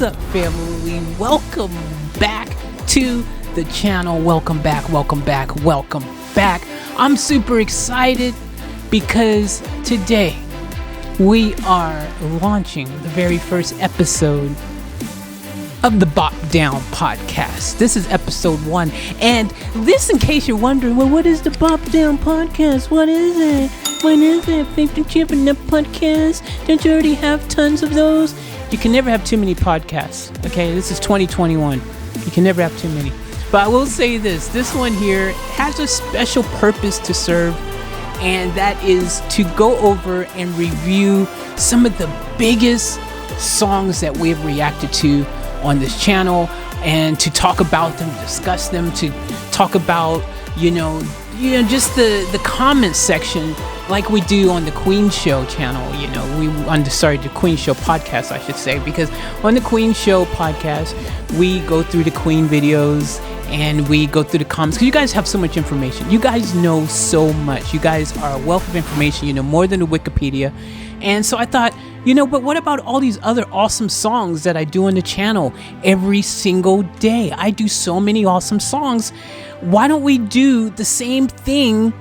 What's up, family? Welcome back to the channel. Welcome back. I'm super excited because today we are launching the very first episode of the Bopdown podcast. This is episode 1. And this, in case you're wondering, well, what is the Bopdown podcast? What is it? What is it? Favorite champion podcast? Don't you already have tons of those? You can never have too many podcasts. Okay, this is 2021. You can never have too many. But I will say this one here has a special purpose to serve, and that is to go over and review some of the biggest songs that we have reacted to on this channel, and to talk about them, discuss them, to talk about, just the comment section, like we do on the Queen Show channel. The Queen Show podcast, I should say, because on the Queen Show podcast, we go through the Queen videos and we go through the comments, because you guys have so much information. You guys know so much. You guys are a wealth of information. You know more than the Wikipedia. And so I thought, but what about all these other awesome songs that I do on the channel every single day? I do so many awesome songs. Why don't we do the same thing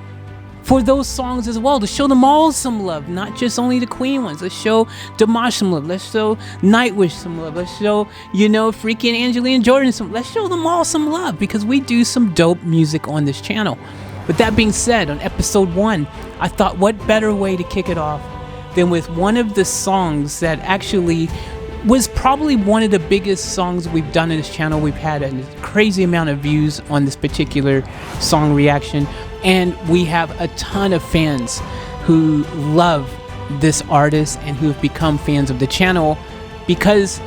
for those songs as well, to show them all some love, not just only the Queen ones? Let's show DIMASH some love. Let's show Nightwish some love. Let's show, freaking Angelina Jordan some. Let's show them all some love, because we do some dope music on this channel. With that being said, on episode 1, I thought, what better way to kick it off than with one of the songs that actually was probably one of the biggest songs we've done on this channel. We've had a crazy amount of views on this particular song reaction, and we have a ton of fans who love this artist and who have become fans of the channel because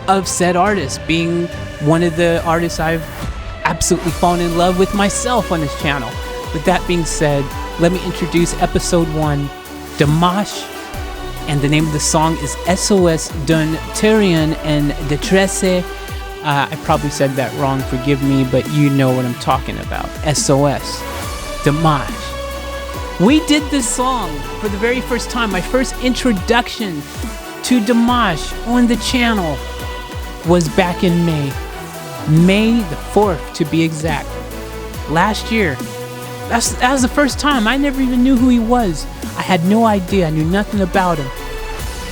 of said artist being one of the artists I've absolutely fallen in love with myself on this channel. With that being said, let me introduce episode 1, DIMASH. And the name of the song is SOS done Terrien and Détresse. I probably said that wrong, forgive me, but you know what I'm talking about. SOS, DIMASH. We did this song for the very first time. My first introduction to DIMASH on the channel was back in May the 4th to be exact. Last year. That was the first time. I never even knew who he was. I had no idea. I knew nothing about him.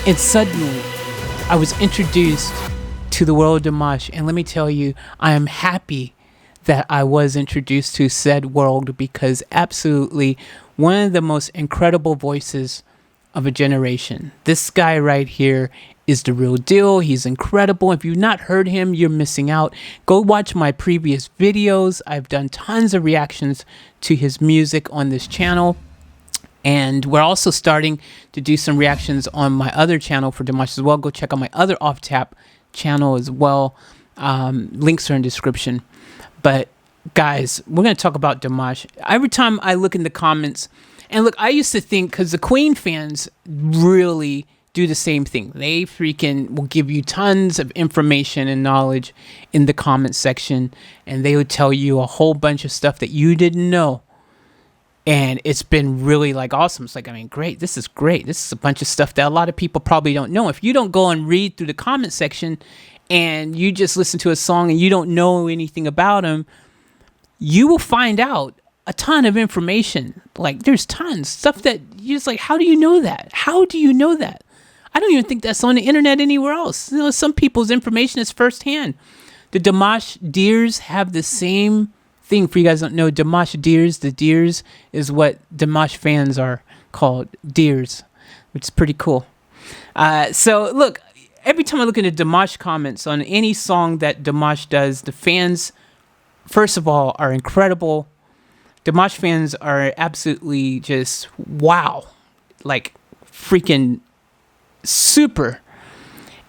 And suddenly, I was introduced to the world of DIMASH. And let me tell you, I am happy that I was introduced to said world, because absolutely one of the most incredible voices of a generation. This guy right here is the real deal. He's incredible. If you've not heard him, you're missing out. Go watch my previous videos. I've done tons of reactions to his music on this channel. And we're also starting to do some reactions on my other channel for DIMASH as well. Go check out my other Off Tap channel as well. Links are in the description. But guys, we're going to talk about DIMASH. Every time I look in the comments, and look, I used to think, because the Queen fans really do the same thing. They freaking will give you tons of information and knowledge in the comment section, and they would tell you a whole bunch of stuff that you didn't know. And it's been really awesome. It's great. This is great. This is a bunch of stuff that a lot of people probably don't know. If you don't go and read through the comment section and you just listen to a song and you don't know anything about them, you will find out a ton of information. There's tons stuff that you're just how do you know that? How do you know that? I don't even think that's on the internet anywhere else. Some people's information is firsthand. The DIMASH Deers have the same thing. For you guys don't know, DIMASH Deers, the Deers is what DIMASH fans are called, Deers, which is pretty cool. So look, every time I look into DIMASH comments on any song that DIMASH does, the fans, first of all, are incredible. DIMASH fans are absolutely just wow, freaking super.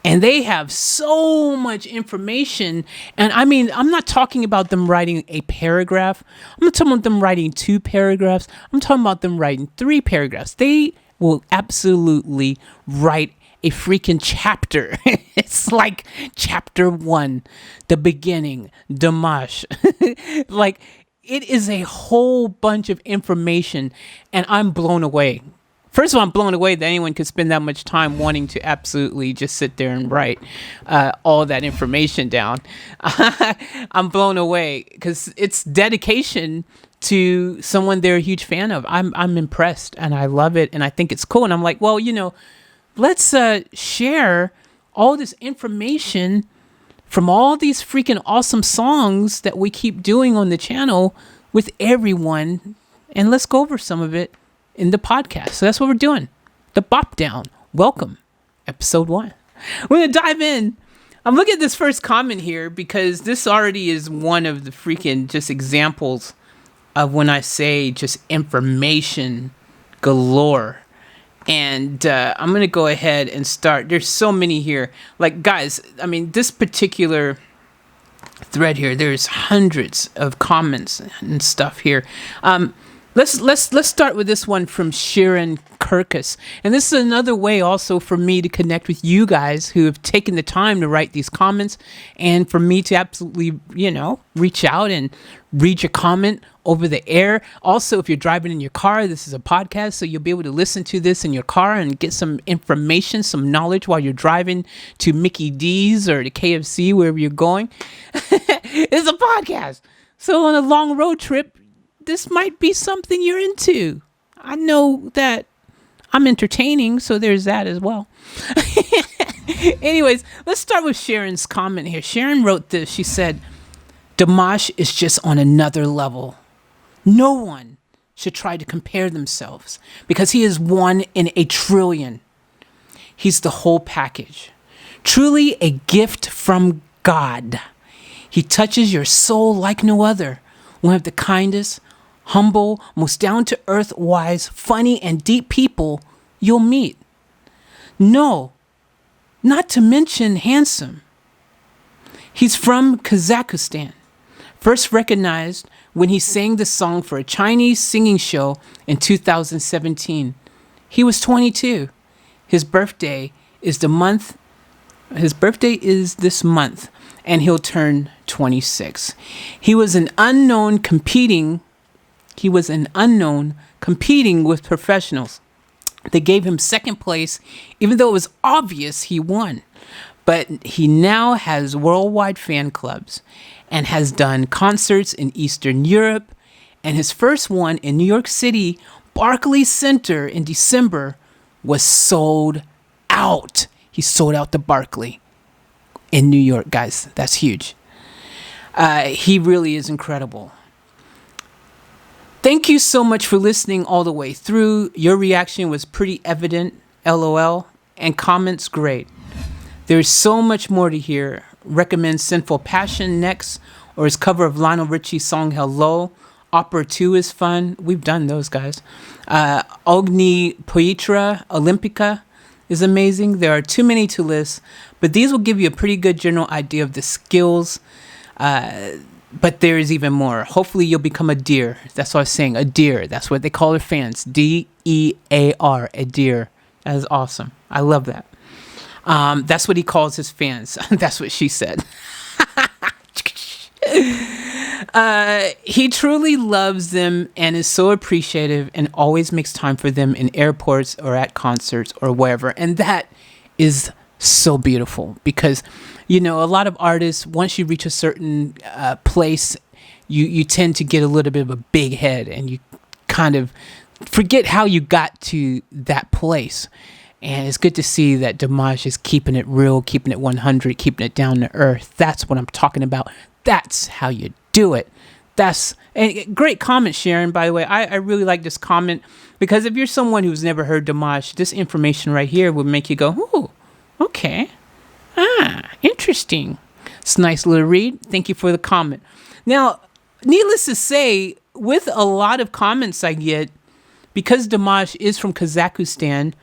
And they have so much information. And I'm not talking about them writing a paragraph. I'm not talking about them writing 2 paragraphs. I'm talking about them writing 3 paragraphs. They will absolutely write a freaking chapter. It's like chapter 1, the beginning, DIMASH. It is a whole bunch of information, and I'm blown away. First of all, I'm blown away that anyone could spend that much time wanting to absolutely just sit there and write all that information down. I'm blown away because it's dedication to someone they're a huge fan of. I'm impressed and I love it and I think it's cool. And I'm like, well, let's share all this information from all these freaking awesome songs that we keep doing on the channel with everyone, and let's go over some of it in the podcast. So that's what we're doing. The Bopdown. Welcome. Episode 1. We're going to dive in. I'm looking at this first comment here because this already is one of the freaking just examples of when I say just information galore. And I'm going to go ahead and start. There's so many here. Like, guys, I mean, this particular thread here, there's hundreds of comments and stuff here. Let's start with this one from Sharon Kirkus. And this is another way also for me to connect with you guys who have taken the time to write these comments, and for me to absolutely, reach out and read your comment over the air. Also, if you're driving in your car, this is a podcast, so you'll be able to listen to this in your car and get some information, some knowledge while you're driving to Mickey D's or to KFC, wherever you're going. It's a podcast. So on a long road trip, this might be something you're into. I know that I'm entertaining, so there's that as well. Anyways, let's start with Sharon's comment here. Sharon wrote this. She said, "DIMASH is just on another level. No one should try to compare themselves because he is one in a trillion. He's the whole package. Truly a gift from God. He touches your soul like no other. One of the kindest, humble, most down-to-earth, wise, funny, and deep people you'll meet. No, not to mention handsome. He's from Kazakhstan. First recognized when he sang the song for a Chinese singing show in 2017. He was 22. His birthday is this month, and he'll turn 26. He was an unknown competing with professionals. They gave him second place, even though it was obvious he won. But he now has worldwide fan clubs and has done concerts in Eastern Europe. And his first one in New York City, Barclays Center in December, was sold out. He sold out the Barclay in New York, guys. That's huge. He really is incredible. Thank you so much for listening all the way through. Your reaction was pretty evident, LOL, and comments great. There's so much more to hear. Recommend Sinful Passion next, or his cover of Lionel Richie's song Hello. Opera 2 is fun. We've done those, guys. Ogni Poetra Olympica is amazing. There are too many to list, but these will give you a pretty good general idea of the skills. But there is even more. Hopefully you'll become a deer. That's what I was saying, a deer. That's what they call their fans. D-E-A-R, a deer. That is awesome. I love that. That's what he calls his fans. That's what she said. He truly loves them and is so appreciative and always makes time for them in airports or at concerts or wherever. And that is so beautiful because, a lot of artists, once you reach a certain place, you tend to get a little bit of a big head and you kind of forget how you got to that place. And it's good to see that DIMASH is keeping it real, keeping it 100, keeping it down to earth. That's what I'm talking about. That's how you do it. That's a great comment, Sharon, by the way. I really like this comment because if you're someone who's never heard DIMASH, this information right here would make you go, ooh, okay. Interesting. It's a nice little read. Thank you for the comment. Now, needless to say, with a lot of comments I get, because DIMASH is from Kazakhstan,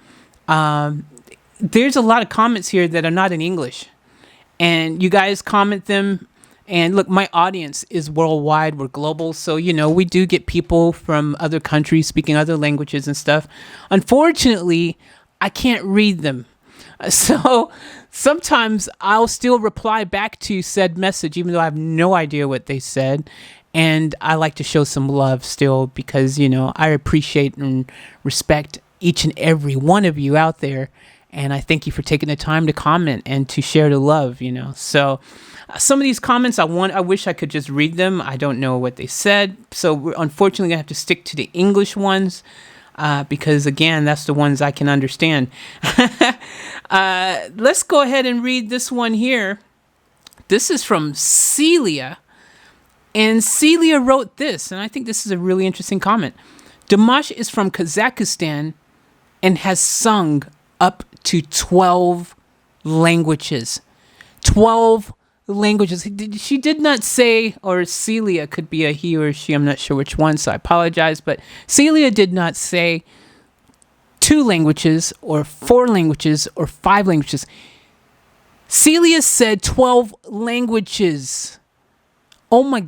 there's a lot of comments here that are not in English. And you guys comment them. And look, my audience is worldwide. We're global. So, we do get people from other countries speaking other languages and stuff. Unfortunately, I can't read them. So sometimes I'll still reply back to said message, even though I have no idea what they said. And I like to show some love still because, I appreciate and respect each and every one of you out there. And I thank you for taking the time to comment and to share the love, So some of these comments, I wish I could just read them. I don't know what they said. So we're unfortunately going to have to stick to the English ones because, again, that's the ones I can understand. Let's go ahead and read this one here. This is from Celia. And Celia wrote this, and I think this is a really interesting comment. Dimash is from Kazakhstan and has sung up to 12 languages. 12 languages. She did not say, or Celia, could be a he or she, I'm not sure which one, so I apologize, but Celia did not say 2 languages or 4 languages or 5 languages. Celia said 12 languages. Oh my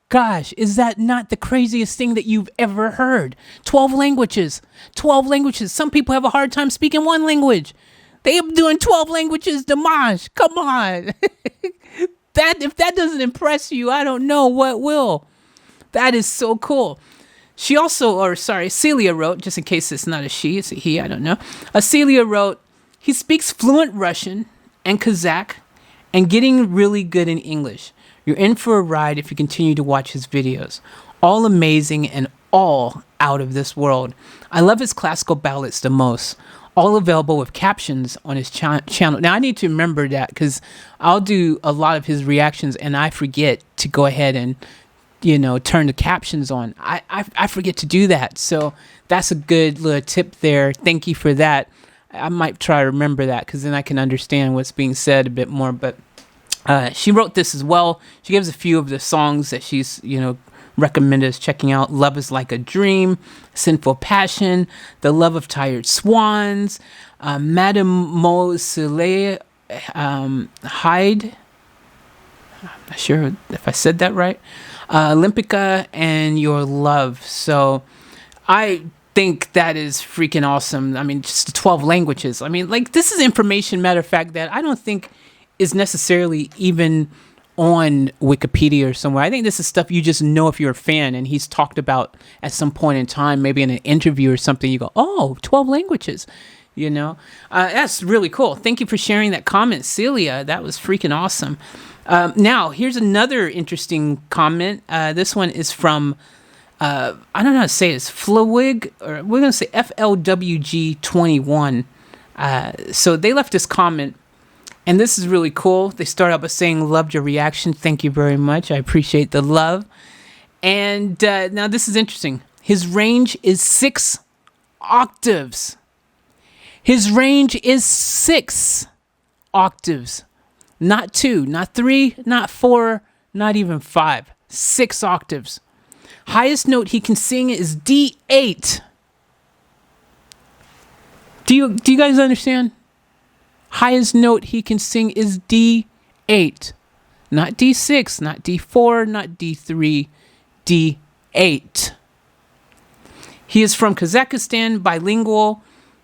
gosh, is that not the craziest thing that you've ever heard? 12 languages. 12 languages. Some people have a hard time speaking one language. They are doing 12 languages, Dimash. Come on. If that doesn't impress you, I don't know what will. That is so cool. Celia wrote, just in case it's not a she, it's a he, I don't know. Celia wrote, he speaks fluent Russian and Kazakh and getting really good in English. You're in for a ride if you continue to watch his videos. All amazing and all out of this world. I love his classical ballads the most. All available with captions on his channel. Now, I need to remember that because I'll do a lot of his reactions and I forget to go ahead and, turn the captions on. I forget to do that. So that's a good little tip there. Thank you for that. I might try to remember that because then I can understand what's being said a bit more. But she wrote this as well. She gives a few of the songs that she's, recommended us checking out. Love is Like a Dream, Sinful Passion, The Love of Tired Swans, Mademoiselle Hyde. I'm not sure if I said that right. Olympica and Your Love. So I think that is freaking awesome. I mean, just the 12 languages. I mean, this is information, matter of fact, that I don't think is necessarily even on Wikipedia or somewhere. I think this is stuff you just know if you're a fan and he's talked about at some point in time, maybe in an interview or something. You go, oh, 12 languages, That's really cool. Thank you for sharing that comment, Celia. That was freaking awesome. Now, here's another interesting comment. This one is from, I don't know how to say it. It's Flowig, or we're going to say FLWG21. So they left this comment. And this is really cool. They start out by saying, loved your reaction. Thank you very much. I appreciate the love. And now this is interesting. His range is 6 octaves. His range is 6 octaves. Not 2, not 3, not 4, not even 5. 6 octaves. Highest note he can sing is D8. Do you guys understand? Highest note he can sing is D8. Not D6, not D4, not D3, D8. He is from Kazakhstan, bilingual,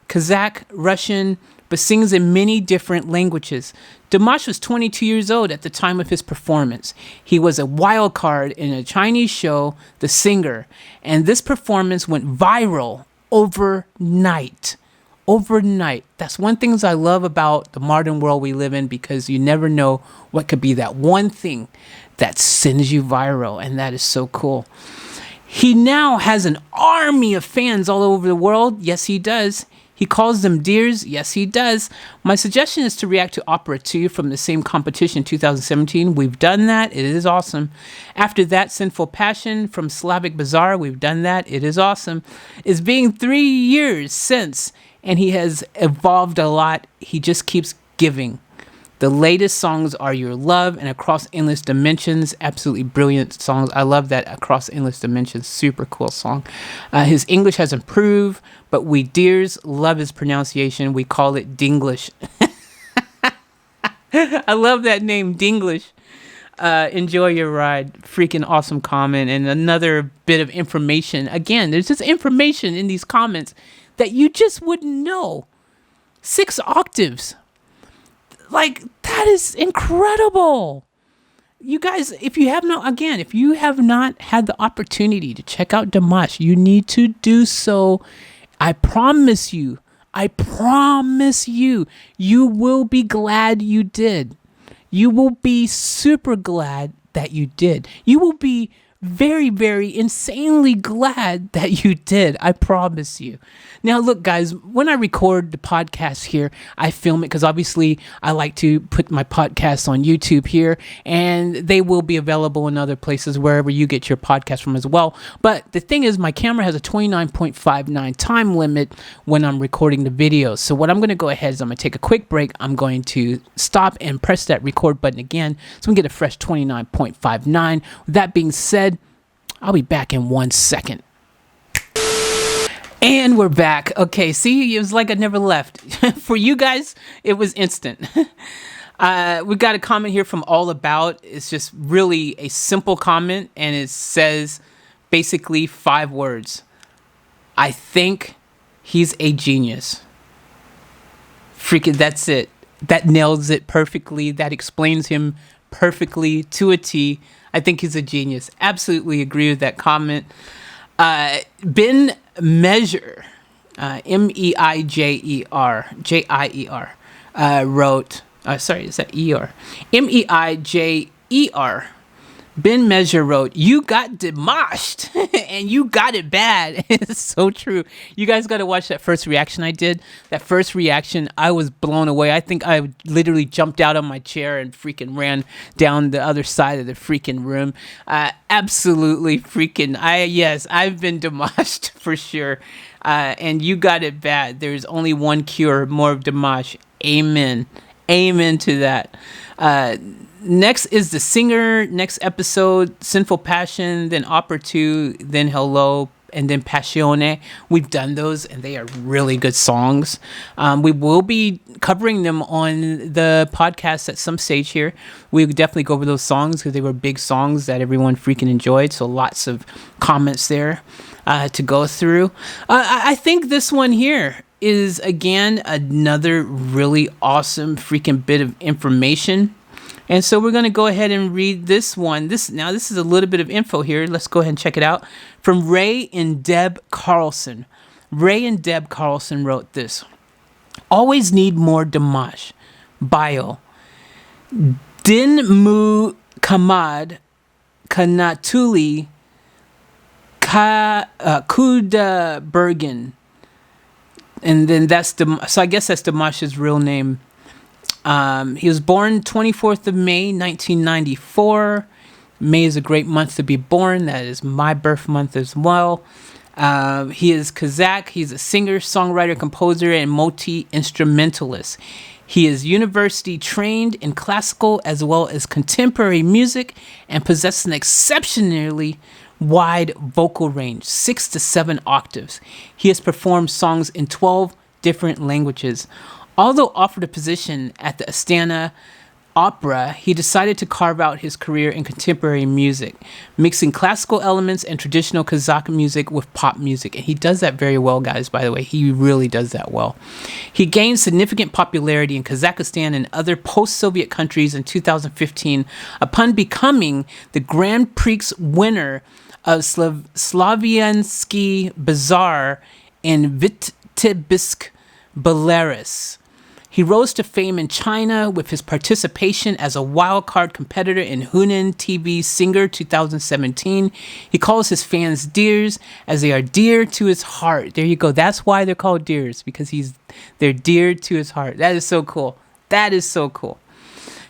Kazakh, Russian, but sings in many different languages. Dimash was 22 years old at the time of his performance. He was a wild card in a Chinese show, The Singer, and this performance went viral overnight. Overnight. That's one thing I love about the modern world we live in, because you never know what could be that one thing that sends you viral, and that is so cool. He now has an army of fans all over the world. Yes, he does. He calls them dears. Yes, he does. My suggestion is to react to Opera 2 from the same competition in 2017. We've done that. It is awesome. After that, Sinful Passion from Slavic Bazaar. We've done that. It is awesome. It's being 3 years since, and he has evolved a lot. He just keeps giving. The latest songs are Your Love and Across Endless Dimensions. Absolutely brilliant songs. I love that Across Endless Dimensions. Super cool song. His English has improved, but we dears love his pronunciation. We call it Dinglish. I love that name, Dinglish. Enjoy your ride. Freaking awesome comment. And another bit of information. Again, there's just information in these comments that you just wouldn't know. 6 octaves. Like, that is incredible. You guys, if you have not had the opportunity to check out Dimash, you need to do so. I promise you, you will be glad you did. You will be super glad that you did. You will be very, very insanely glad that you did. I promise you. Now, look, guys, when I record the podcast here, I film it because obviously I like to put my podcasts on YouTube here, and they will be available in other places wherever you get your podcast from as well. But the thing is, my camera has a 29.59 time limit when I'm recording the video. So what I'm going to go ahead is I'm going to take a quick break. I'm going to stop and press that record button again so we can get a fresh 29.59. With that being said, I'll be back in 1 second. And we're back. Okay, see, it was like I never left. For you guys, it was instant. We've got a comment here from All About. It's just really a simple comment, and it says basically 5 words. I think he's a genius. Freaking, that's it. That nails it perfectly. That explains him perfectly to a T. I think he's a genius. Absolutely agree with that comment. Ben Measure, Meijer, wrote, sorry, is that E-R? Meijer. Ben Measure wrote, "You got demashed and you got it bad." It's so true. You guys got to watch that first reaction I did. That first reaction, I was blown away. I think I literally jumped out of my chair and freaking ran down the other side of the freaking room. Absolutely freaking. Yes, I've been demashed for sure. And you got it bad. There's only one cure, more of Dimash. Amen. Amen to that. Next is the singer. Next episode, Sinful Passion, then Opera 2, then Hello, and then Passione. We've done those, and they are really good songs. We will be covering them on the podcast at some stage here. We would definitely go over those songs because they were big songs that everyone freaking enjoyed. So lots of comments there to go through. I think this one here is, again, another really awesome freaking bit of information. And so we're going to go ahead and read this one. This is a little bit of info here. Let's go ahead and check it out. From Ray and Deb Carlson. Ray and Deb Carlson wrote this. Always need more Dimash. Bio. Din mu kamad kanatuli kuda bergen. And then so I guess that's Dimash's real name. He was born 24th of May, 1994. May is a great month to be born. That is my birth month as well. He is Kazakh. He's a singer, songwriter, composer, and multi-instrumentalist. He is university trained in classical as well as contemporary music and possesses an exceptionally wide vocal range, 6 to 7 octaves. He has performed songs in 12 different languages. Although offered a position at the Astana Opera, he decided to carve out his career in contemporary music, mixing classical elements and traditional Kazakh music with pop music. And he does that very well, guys, by the way. He really does that well. He gained significant popularity in Kazakhstan and other post-Soviet countries in 2015 upon becoming the Grand Prix winner of Slaviansky Bazaar in Vitebsk, Belarus. He rose to fame in China with his participation as a wildcard competitor in Hunan TV Singer 2017. He calls his fans dears as they are dear to his heart. There you go. That's why they're called dears, because they're dear to his heart. That is so cool. That is so cool.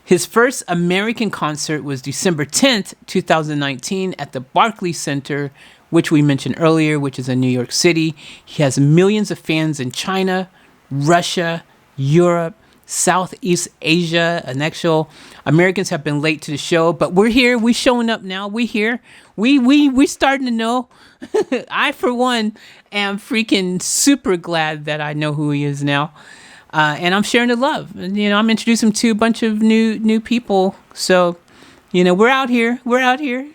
His first American concert was December 10th, 2019 at the Barclays Center, which we mentioned earlier, which is in New York City. He has millions of fans in China, Russia, Europe, Southeast Asia, and actual Americans have been late to the show, but we're here. We showing up now. We here. We starting to know. I, for one, am freaking super glad that I know who he is now. And I'm sharing the love. And, I'm introducing him to a bunch of new people. So, we're out here. We're out here.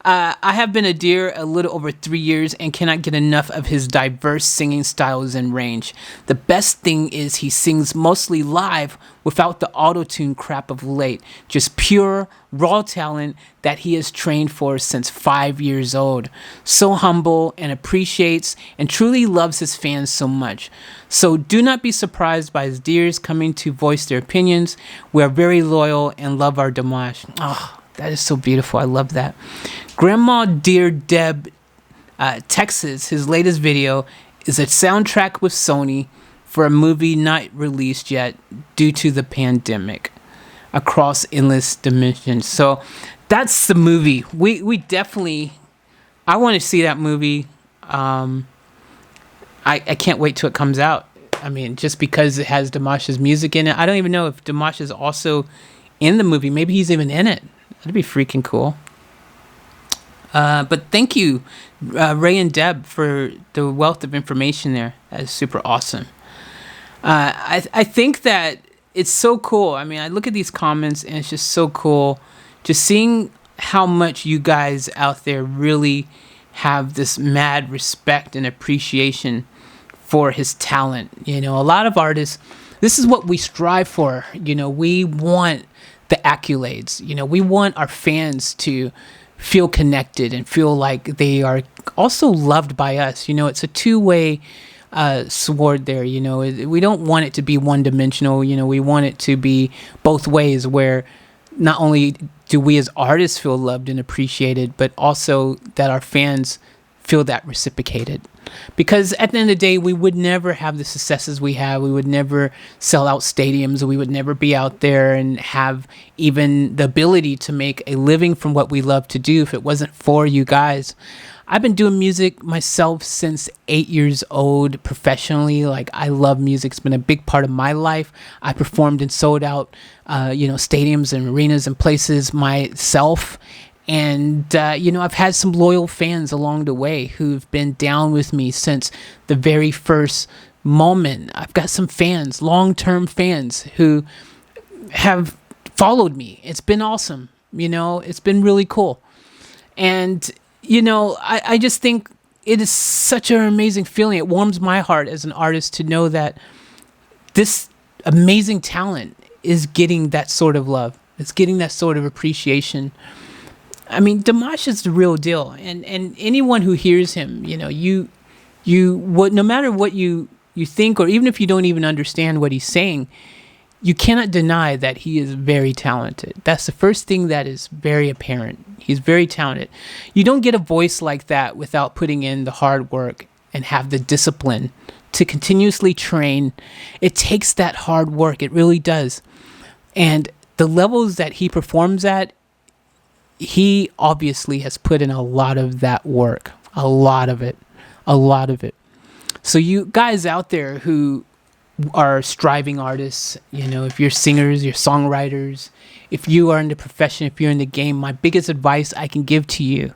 I have been a deer a little over 3 years and cannot get enough of his diverse singing styles and range. The best thing is he sings mostly live without the auto-tune crap of late. Just pure, raw talent that he has trained for since 5 years old. So humble and appreciates and truly loves his fans so much. So do not be surprised by his deers coming to voice their opinions. We are very loyal and love our DIMASH. Oh, that is so beautiful. I love that. Grandma Dear Deb Texas, his latest video is a soundtrack with Sony for a movie not released yet due to the pandemic across endless dimensions. So that's the movie. We definitely, I want to see that movie. I can't wait till it comes out. I mean, just because it has DIMASH's music in it. I don't even know if DIMASH is also in the movie. Maybe he's even in it. That'd be freaking cool. But thank you, Ray and Deb, for the wealth of information there. That is super awesome. I think that it's so cool. I mean, I look at these comments and it's just so cool. Just seeing how much you guys out there really have this mad respect and appreciation for his talent. You know, a lot of artists, this is what we strive for. You know, we want the accolades. You know, we want our fans to feel connected and feel like they are also loved by us. You know, it's a two-way sword there. You know, we don't want it to be one-dimensional. You know, we want it to be both ways, where not only do we as artists feel loved and appreciated, but also that our fans feel that reciprocated. Because at the end of the day, we would never have the successes we have. We would never sell out stadiums. We would never be out there and have even the ability to make a living from what we love to do if it wasn't for you guys. I've been doing music myself since 8 years old professionally. Like, I love music. It's been a big part of my life. I performed and sold out, stadiums and arenas and places myself. And, I've had some loyal fans along the way who've been down with me since the very first moment. I've got some fans, long-term fans, who have followed me. It's been awesome. You know, it's been really cool. And, I just think it is such an amazing feeling. It warms my heart as an artist to know that this amazing talent is getting that sort of love. It's getting that sort of appreciation. I mean, DIMASH is the real deal, and anyone who hears him, you would, no matter what you think, or even if you don't even understand what he's saying, you cannot deny that he is very talented. That's the first thing that is very apparent. He's very talented. You don't get a voice like that without putting in the hard work and have the discipline to continuously train. It takes that hard work. It really does. And the levels that he performs at, he obviously has put in a lot of that work, a lot of it. So you guys out there who are striving artists, if you're singers, you're songwriters, if you are in the profession, if you're in the game, my biggest advice I can give to you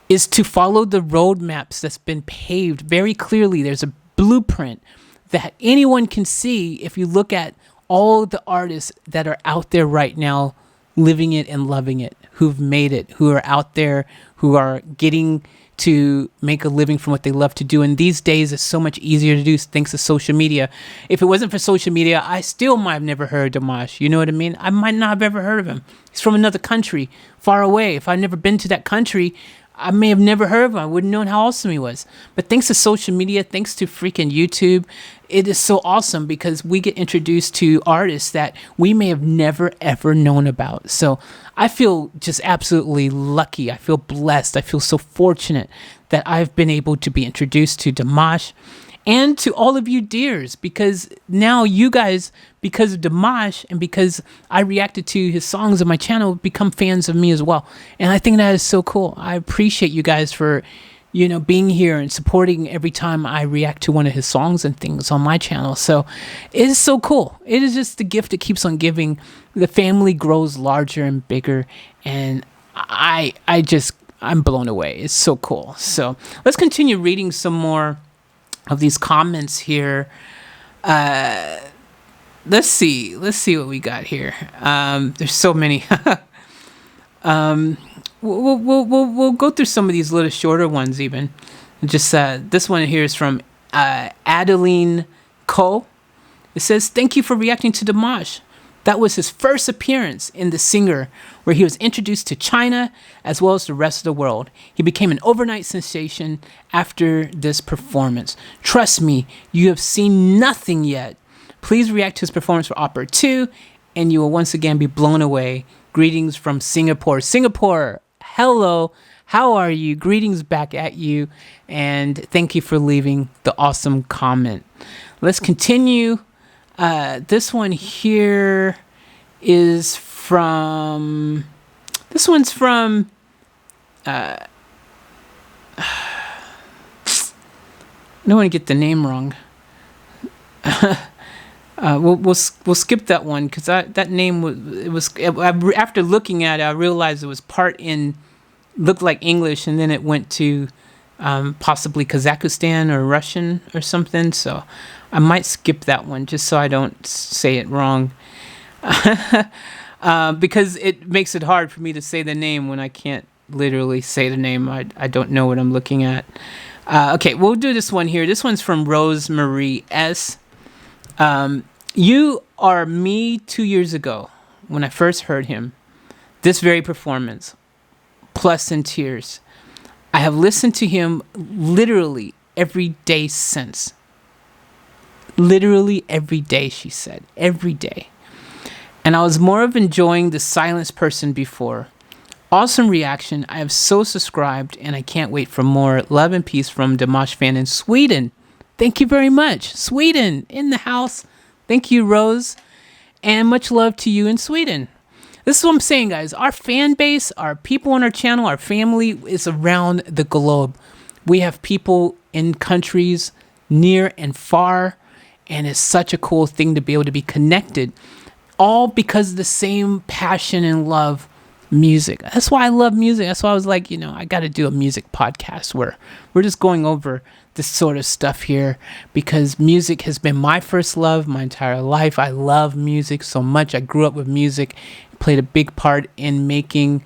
is to follow the roadmaps that's been paved very clearly. There's a blueprint that anyone can see if you look at all the artists that are out there right now living it and loving it, who've made it, who are out there, who are getting to make a living from what they love to do. And these days it's so much easier to do thanks to social media. If it wasn't for social media, I still might have never heard of DIMASH. You know what I mean? I might not have ever heard of him. He's from another country, far away. If I'd never been to that country, I may have never heard of him. I wouldn't know how awesome he was. But thanks to social media, thanks to freaking YouTube, it is so awesome because we get introduced to artists that we may have never, ever known about. So I feel just absolutely lucky. I feel blessed. I feel so fortunate that I've been able to be introduced to DIMASH and to all of you dears, because now you guys, because of DIMASH and because I reacted to his songs on my channel, become fans of me as well. And I think that is so cool. I appreciate you guys for, being here and supporting every time I react to one of his songs and things on my channel. So it is so cool. It is just the gift that keeps on giving. The family grows larger and bigger, and I'm blown away. It's so cool. So let's continue reading some more of these comments here. Let's see what we got here. There's so many. we'll go through some of these little shorter ones even. Just this one here is from Adeline Cole. It says, "Thank you for reacting to Dimash. That was his first appearance in The Singer, where he was introduced to China as well as the rest of the world. He became an overnight sensation after this performance. Trust me, you have seen nothing yet. Please react to his performance for Opera 2, and you will once again be blown away. Greetings from Singapore." Singapore, hello. How are you? Greetings back at you. And thank you for leaving the awesome comment. Let's continue. This one here is from... This one's from... I don't want to get the name wrong. We'll skip that one because that name was after looking at it, I realized it was part in... looked like English, and then it went to possibly Kazakhstan or Russian or something. So I might skip that one just so I don't say it wrong, because it makes it hard for me to say the name when I can't literally say the name. I don't know what I'm looking at. Okay, we'll do this one here. This one's from Rosemarie S. "You are me 2 years ago when I first heard him. This very performance. Plus in tears. I have listened to him literally every day since." Literally every day, she said. Every day. "And I was more of enjoying the silence person before. Awesome reaction. I have so subscribed and I can't wait for more. Love and peace from Dimash fan in Sweden." Thank you very much. Sweden in the house. Thank you, Rose. And much love to you in Sweden. This is what I'm saying, guys. Our fan base, our people on our channel, our family is around the globe. We have people in countries near and far, and it's such a cool thing to be able to be connected, all because of the same passion and love music. That's why I love music. That's why I was like, I got to do a music podcast where we're just going over this sort of stuff here, because music has been my first love my entire life. I love music so much. I grew up with music, played a big part in making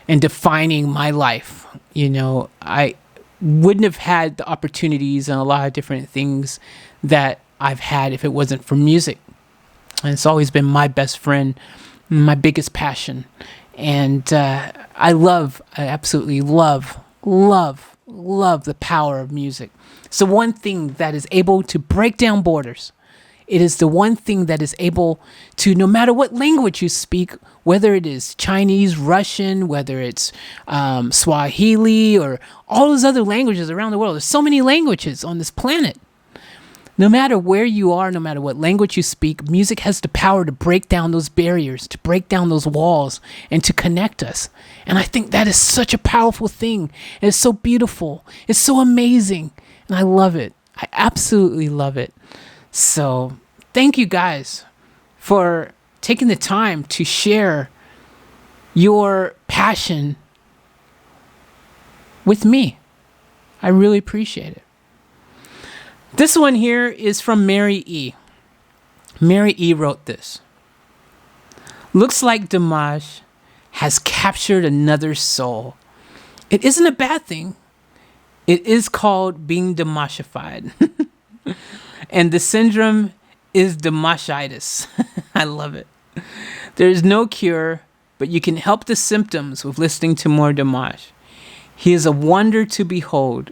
and defining my life. I wouldn't have had the opportunities and a lot of different things that I've had if it wasn't for music. And it's always been my best friend, my biggest passion. And I absolutely love the power of music. It's the one thing that is able to break down borders. It is the one thing that is able to, no matter what language you speak, whether it is Chinese, Russian, whether it's Swahili, or all those other languages around the world. There's so many languages on this planet. No matter where you are, no matter what language you speak, music has the power to break down those barriers, to break down those walls, and to connect us. And I think that is such a powerful thing. And it's so beautiful. It's so amazing. And I love it. I absolutely love it. So thank you guys for taking the time to share your passion with me. I really appreciate it. This one here is from Mary E. Mary E wrote this. "Looks like Dimash has captured another soul. It isn't a bad thing. It is called being Dimashified. And the syndrome is Dimashitis." I love it. "There is no cure, but you can help the symptoms with listening to more Dimash. He is a wonder to behold.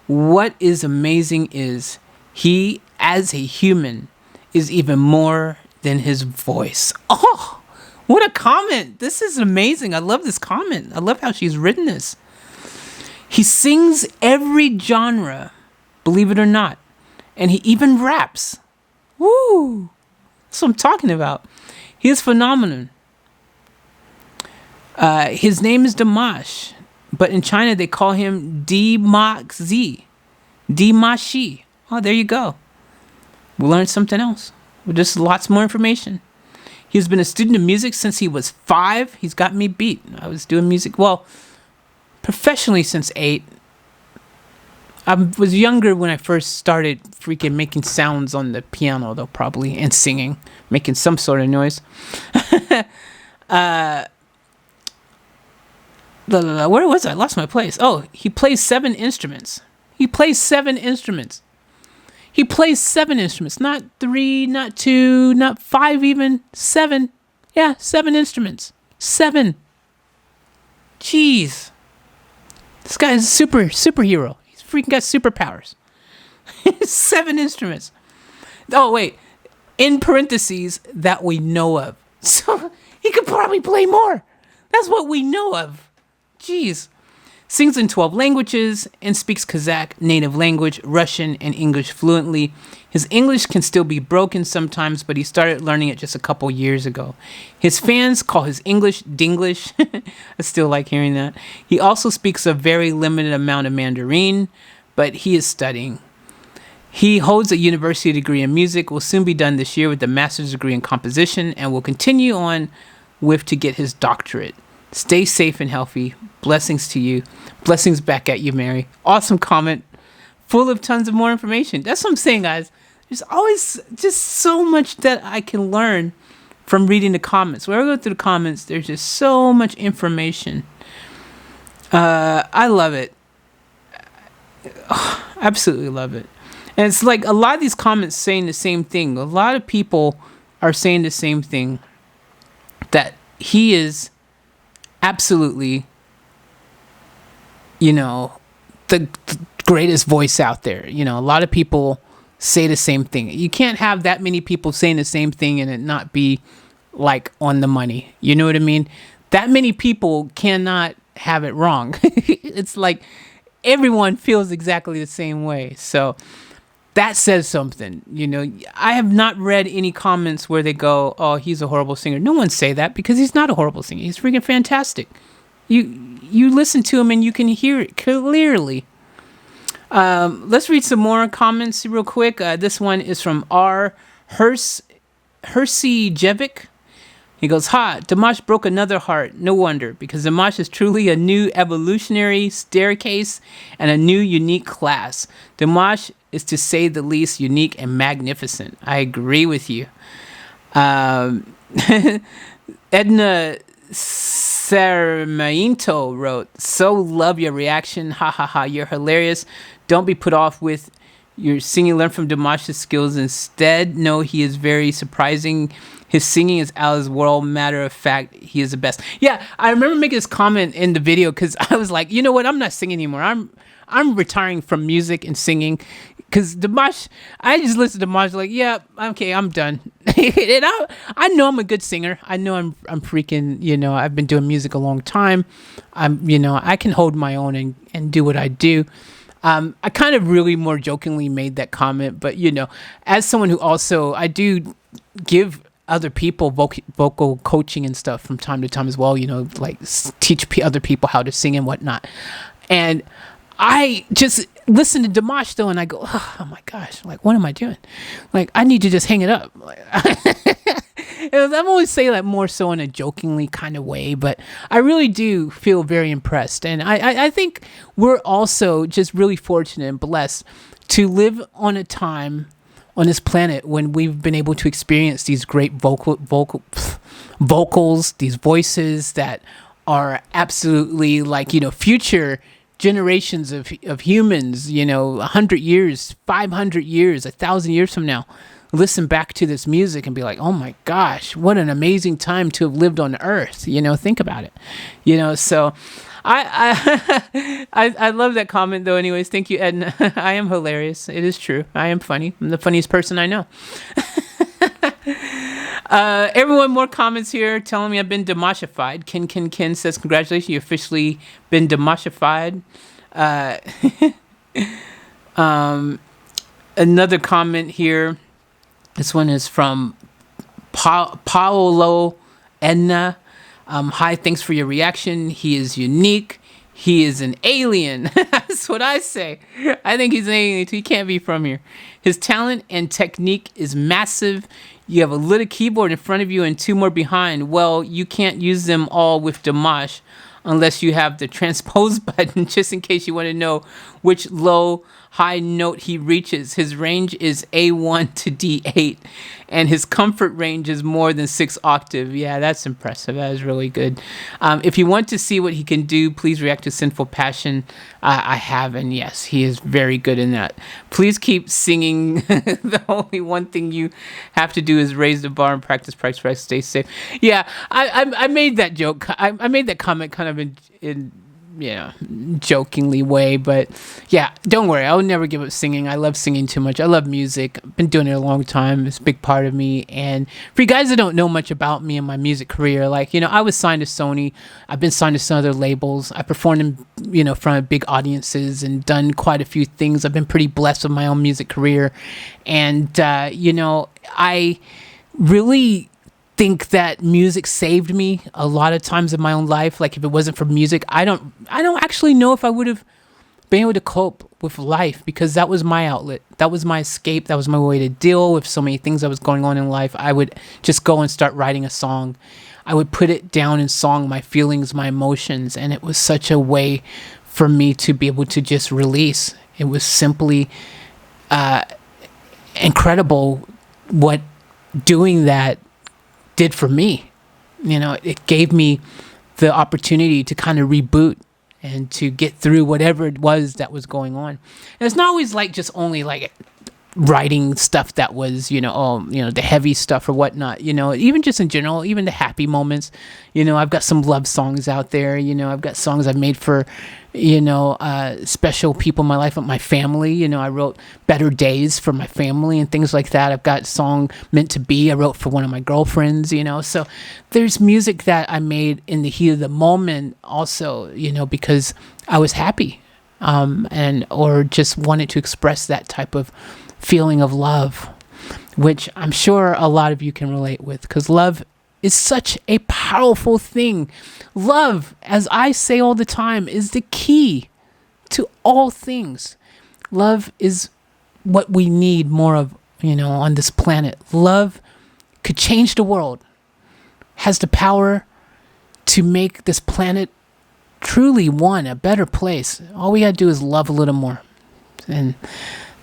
What is amazing is he, as a human, is even more than his voice." Oh, what a comment. This is amazing. I love this comment. I love how she's written this. "He sings every genre, believe it or not. And he even raps. Woo! That's what I'm talking about. He is phenomenal. His name is Dimash, but in China they call him Dimashi. Dimashi. Oh, there you go. We learned something else. Just lots more information. He's been a student of music since he was 5. He's got me beat. I was doing music, professionally since 8. I was younger when I first started freaking making sounds on the piano, though, probably, and singing, making some sort of noise. Where was I? Lost my place. Oh, he plays 7 instruments. He plays 7 instruments. He plays 7 instruments. Not 3, not 2, not 5 even. 7. Yeah, 7 instruments. 7. Jeez. This guy is a superhero. He's freaking got superpowers. 7 instruments. Oh, wait. In parentheses, that we know of. So he could probably play more. That's what we know of. Jeez. Sings in 12 languages and speaks Kazakh, native language, Russian, and English fluently. His English can still be broken sometimes, but he started learning it just a couple years ago. His fans call his English Dinglish. I still like hearing that. He also speaks a very limited amount of Mandarin, but he is studying. He holds a university degree in music, will soon be done this year with a master's degree in composition, and will continue on with to get his doctorate. Stay safe and healthy. Blessings to you. Blessings back at you, Mary. Awesome comment. Full of tons of more information. That's what I'm saying, guys. There's always just so much that I can learn from reading the comments. Whenever I go through the comments, there's just so much information. I love it. Oh, absolutely love it. And it's like a lot of these comments saying the same thing. A lot of people are saying the same thing. That he is absolutely, the greatest voice out there. A lot of people say the same thing. You can't have that many people saying the same thing and it not be like on the money. You know what I mean? That many people cannot have it wrong. It's like everyone feels exactly the same way. So that says something. I have not read any comments where they go, oh, he's a horrible singer. No one say that because he's not a horrible singer. He's freaking fantastic. You listen to him and you can hear it clearly. Let's read some more comments real quick. This one is from R. Hersijevic. He goes, ha, Dimash broke another heart. No wonder, because Dimash is truly a new evolutionary staircase and a new unique class. Dimash is, to say the least, unique and magnificent. I agree with you. Edna Sarmiento wrote, so love your reaction. Ha ha ha, you're hilarious. Don't be put off with your singing. Learn from Dimash's skills instead. No, he is very surprising. His singing is out of his world. Matter of fact, he is the best. Yeah, I remember making this comment in the video because I was like, you know what? I'm not singing anymore. I'm retiring from music and singing because Dimash, I just listen to Dimash like, yeah, okay, I'm done. And I know I'm a good singer. I know I'm freaking, I've been doing music a long time. I can hold my own and do what I do. I kind of really more jokingly made that comment, but as someone who also, I do give other people vocal coaching and stuff from time to time as well, like teach other people how to sing and whatnot. And I just listen to Dimash though, and I go, oh my gosh, like, what am I doing? Like, I need to just hang it up. I'm always saying that more so in a jokingly kind of way, but I really do feel very impressed. And I think we're also just really fortunate and blessed to live on a time on this planet when we've been able to experience these great vocals, these voices that are absolutely like, future generations of humans, 100 years, 500 years, 1,000 years from now, listen back to this music and be like, oh my gosh, what an amazing time to have lived on Earth. Think about it. So I love that comment though. Anyways, thank you, Edna. I am hilarious. It is true. I am funny. I'm the funniest person I know. Everyone, more comments here telling me I've been Dimashified. Ken says, congratulations, you officially been Dimashified. Another comment here. This one is from Paolo Edna. Hi, thanks for your reaction. He is unique. He is an alien. That's what I say. I think he's an alien. He can't be from here. His talent and technique is massive. You have a little keyboard in front of you and 2 more behind. Well, you can't use them all with Dimash unless you have the transpose button, just in case you want to know which low, high note he reaches. His range is A1 to D8, and his comfort range is more than 6 octave. Yeah, that's impressive. That is really good. If you want to see what he can do, please react to Sinful Passion. I have, and yes, he is very good in that. Please keep singing. The only one thing you have to do is raise the bar and practice, stay safe. Yeah, I made that joke. I made that comment kind of in jokingly way, but yeah, don't worry, I'll never give up singing. I love singing too much. I love music. I've been doing it a long time. It's a big part of me. And for you guys that don't know much about me and my music career, I was signed to Sony. I've been signed to some other labels. I performed in front of big audiences and done quite a few things. I've been pretty blessed with my own music career, and I really think that music saved me a lot of times in my own life. Like, if it wasn't for music, I don't actually know if I would have been able to cope with life, because that was my outlet. That was my escape. That was my way to deal with so many things that was going on in life. I would just go and start writing a song. I would put it down in song, my feelings, my emotions, and it was such a way for me to be able to just release. It was simply incredible what doing that did for me. It gave me the opportunity to kind of reboot and to get through whatever it was that was going on. And it's not always just only writing stuff that was, the heavy stuff or whatnot, even just in general, even the happy moments. I've got some love songs out there. I've got songs I've made for, special people in my life, with my family. I wrote Better Days for my family and things like that. I've got a song Meant to Be I wrote for one of my girlfriends, so there's music that I made in the heat of the moment also, because I was happy, or just wanted to express that type of feeling of love, which I'm sure a lot of you can relate with, because love is such a powerful thing. Love, as I say all the time, is the key to all things. Love is what we need more of, on this planet. Love could change the world, has the power to make this planet truly a better place. All we gotta do is love a little more. And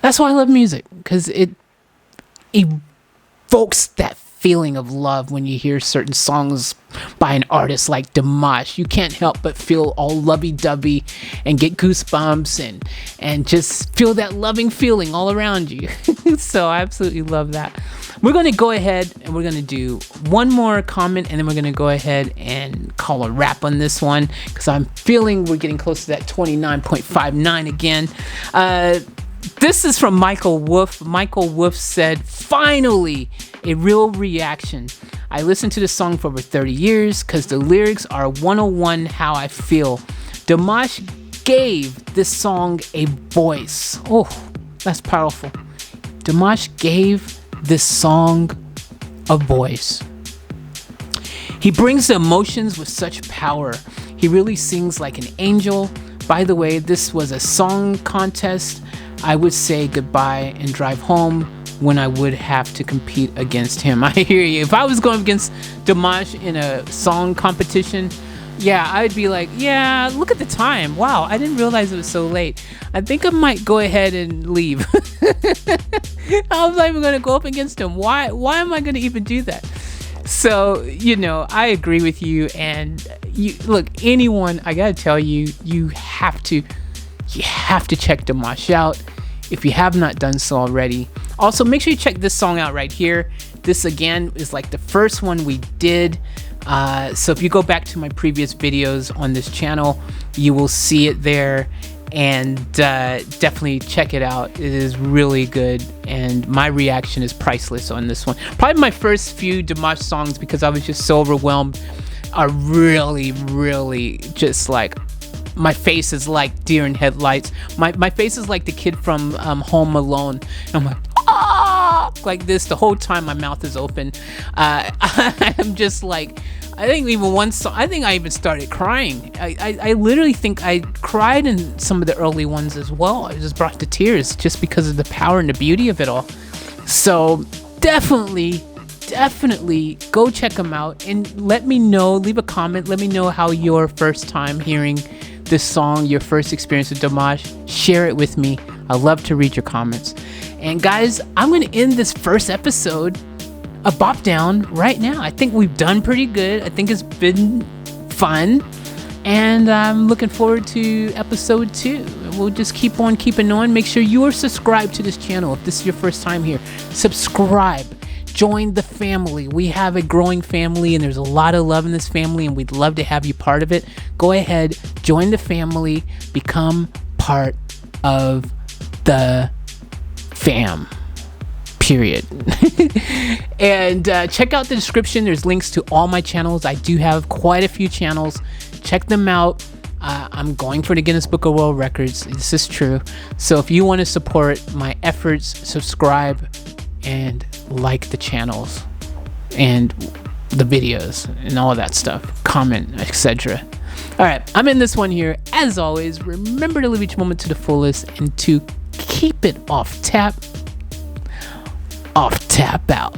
that's why I love music, because it evokes that feeling of love when you hear certain songs by an artist like DIMASH. You can't help but feel all lovey-dovey and get goosebumps and just feel that loving feeling all around you. So I absolutely love that. We're going to go ahead and we're going to do one more comment, and then we're going to go ahead and call a wrap on this one, because I'm feeling we're getting close to that 29.59 again. This is from Michael Wolf. Michael Wolf said, "Finally, a real reaction. I listened to the song for over 30 years because the lyrics are 101 how I feel. DIMASH gave this song a voice." Oh, that's powerful. DIMASH gave this song a voice. He brings the emotions with such power. He really sings like an angel. By the way, this was a song contest. I would say goodbye and drive home when I would have to compete against him. I hear you. If I was going against DIMASH in a song competition, yeah, I'd be like, yeah, look at the time. Wow, I didn't realize it was so late. I think I might go ahead and leave. I was not even going to go up against him. Why am I going to even do that? So, I agree with you. And look, anyone, I got to tell you, you have to check DIMASH out if you have not done so already. Also, make sure you check this song out right here. This again is like the first one we did. So if you go back to my previous videos on this channel, you will see it there, and definitely check it out. It is really good, and my reaction is priceless on this one. Probably my first few DIMASH songs, because I was just so overwhelmed, are really, really just like, my face is like deer in headlights. My face is like the kid from Home Alone. And I'm like, ah, like this the whole time. My mouth is open. I'm just like, I think even one song, I think I even started crying. I literally think I cried in some of the early ones as well. I just brought to tears just because of the power and the beauty of it all. So definitely go check them out, and let me know, leave a comment, let me know how your first time hearing this song, your first experience with DIMASH, share it with me. I love to read your comments. And guys, I'm going to end this first episode of Bopdown right now. I think we've done pretty good. I think it's been fun. And I'm looking forward to episode 2. We'll just keep on keeping on. Make sure you are subscribed to this channel. If this is your first time here, subscribe. Join the family. We have a growing family, and there's a lot of love in this family, and we'd love to have you part of it. Go ahead, join the family, become part of the fam. Period. And check out the description. There's links to all my channels. I do have quite a few channels. Check them out. I'm going for the Guinness Book of World Records. This is true. So if you want to support my efforts, subscribe and like the channels and the videos and all of that stuff. Comment, etc. All right, I'm in this one here. As always, remember to live each moment to the fullest and to keep it off tap out.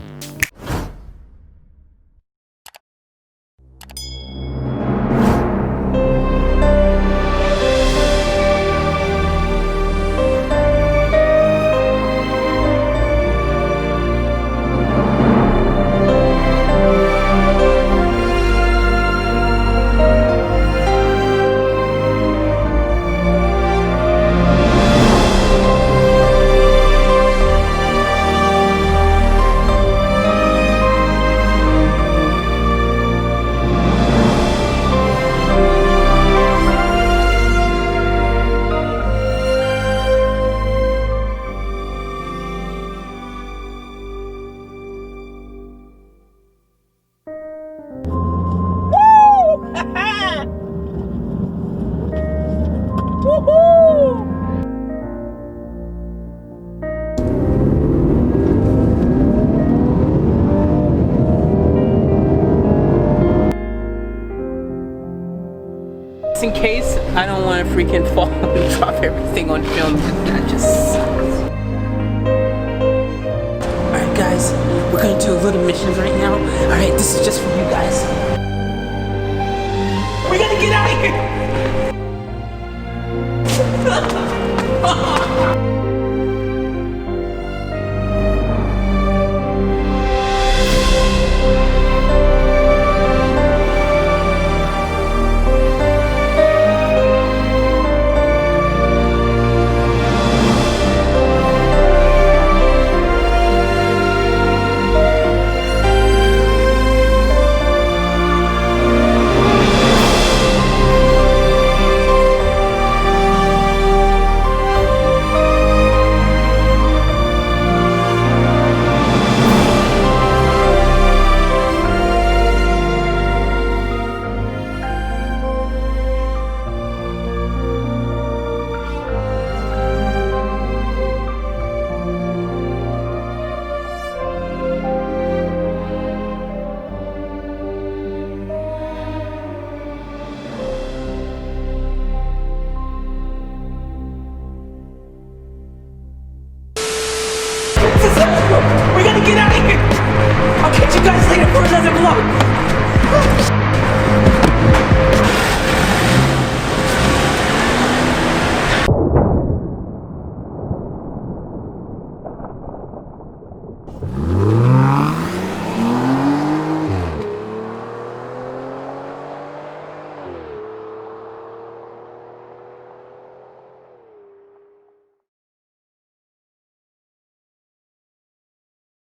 In case I don't want to freaking fall and drop everything on film, that just sucks. Alright guys, we're gonna do a little mission right now. Alright, this is just for you guys. We gotta get out of here! We gotta get out of here! I'll catch you guys later for another vlog!